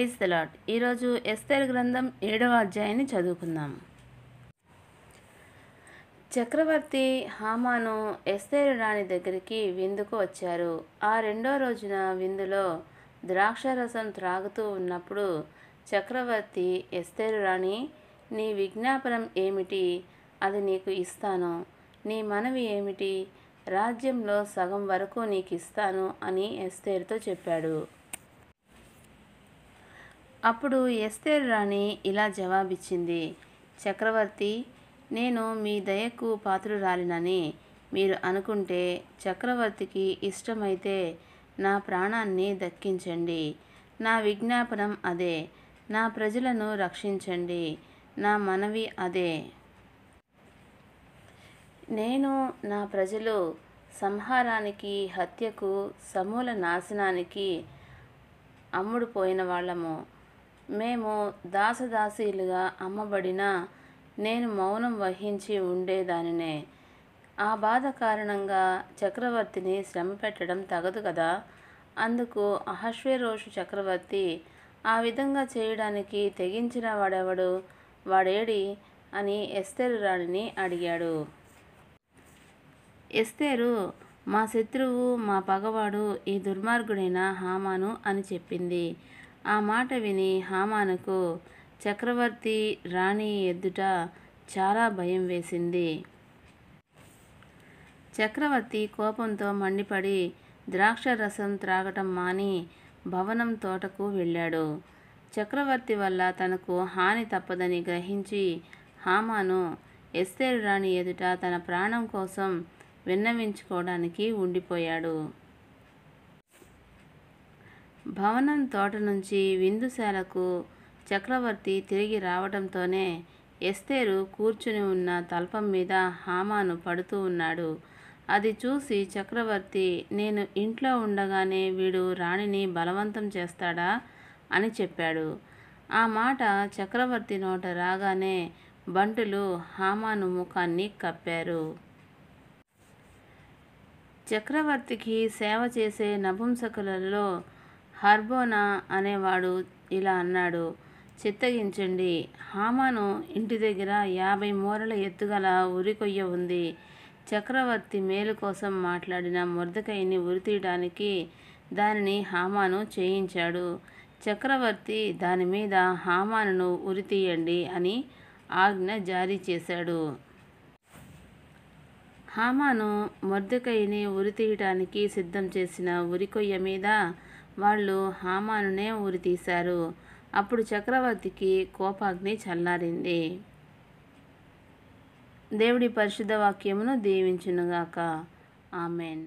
Praise the lord. ఈరోజు ఎస్తేరు గ్రంథం 7వ అధ్యాయాన్ని చదువుకుందాం. చక్రవర్తి హామాను ఎస్తేరు రాణి దగ్గరికి విందుకు వచ్చారు. ఆ రెండో రోజున విందులో ద్రాక్షారసం త్రాగుతూ ఉన్నప్పుడు చక్రవర్తి, ఎస్తేరు రాణి, నీ విజ్ఞాపనం ఏమిటి? అది నీకు ఇస్తాను. నీ మనవి ఏమిటి? రాజ్యంలో సగం వరకు నీకు ఇస్తాను అని ఎస్తేరుతో చెప్పాడు. అప్పుడు ఎస్తేరు రాణి ఇలా జవాబిచ్చింది: చక్రవర్తి, నేను మీ దయకు పాత్రురాలినని మీరు అనుకుంటే చక్రవర్తికి ఇష్టమైతే నా ప్రాణాన్ని దక్కించండి. నా విజ్ఞాపనం అదే. నా ప్రజలను రక్షించండి. నా మనవి అదే. నేను, నా ప్రజలు సంహారానికి, హత్యకు, సమూల నాశనానికి అమ్ముడుపోయిన వాళ్ళము. మేము దాసదాసీలుగా అమ్మబడినా నేను మౌనం వహించి ఉండేదానినే. ఆ బాధ కారణంగా చక్రవర్తిని శ్రమ పెట్టడం తగదు కదా. అందుకు అహష్వేరోషు చక్రవర్తి, ఆ విధంగా చేయడానికి తెగించిన వాడెవడు? వాడేడి అని ఎస్తేరు రాణిని అడిగాడు. ఎస్తేరు, మా శత్రువు, మా పగవాడు ఈ దుర్మార్గుడైన హామాను అని చెప్పింది. ఆ మాట విని హామానుకు చక్రవర్తి రాణి ఎదుట చాలా భయం వేసింది. చక్రవర్తి కోపంతో మండిపడి ద్రాక్షరసం త్రాగటం మాని భవనం తోటకు వెళ్ళాడు. చక్రవర్తి వల్ల తనకు హాని తప్పదని గ్రహించి హామాను ఎస్తేరు రాణి ఎదుట తన ప్రాణం కోసం విన్నవించుకోవడానికి ఉండిపోయాడు. భవనం తోట నుంచి విందుశాలకు చక్రవర్తి తిరిగి రావడంతోనే ఎస్తేరు కూర్చుని ఉన్న తల్పం మీద హామాను పడుతూ ఉన్నాడు. అది చూసి చక్రవర్తి, నేను ఇంట్లో ఉండగానే వీడు రాణిని బలవంతం చేస్తాడా అని చెప్పాడు. ఆ మాట చక్రవర్తి నోట రాగానే బంటులు హామాను ముఖాన్ని కప్పారు. చక్రవర్తికి సేవ చేసే నపుంసకులలో హర్బోనా అనేవాడు ఇలా అన్నాడు: చిత్తగించండి, హామాను ఇంటి దగ్గర 50 మూరల ఎత్తుగల ఉరికొయ్య ఉంది. చక్రవర్తి మేలు కోసం మాట్లాడిన మొర్దెకైని ఉరితీయడానికి దానిని హామాను చేయించాడు. చక్రవర్తి దాని మీద హామానును ఉరితీయండి అని ఆజ్ఞ జారీ చేశాడు. హామాను మొర్దెకైని ఉరితీయటానికి సిద్ధం చేసిన ఉరికొయ్య మీద వాళ్ళు హామానునే ఉరితీశారు. అప్పుడు చక్రవర్తికి కోపాగ్ని చల్లారింది. దేవుడి పరిశుద్ధ వాక్యమును దీవించునుగాక. ఆమెన్.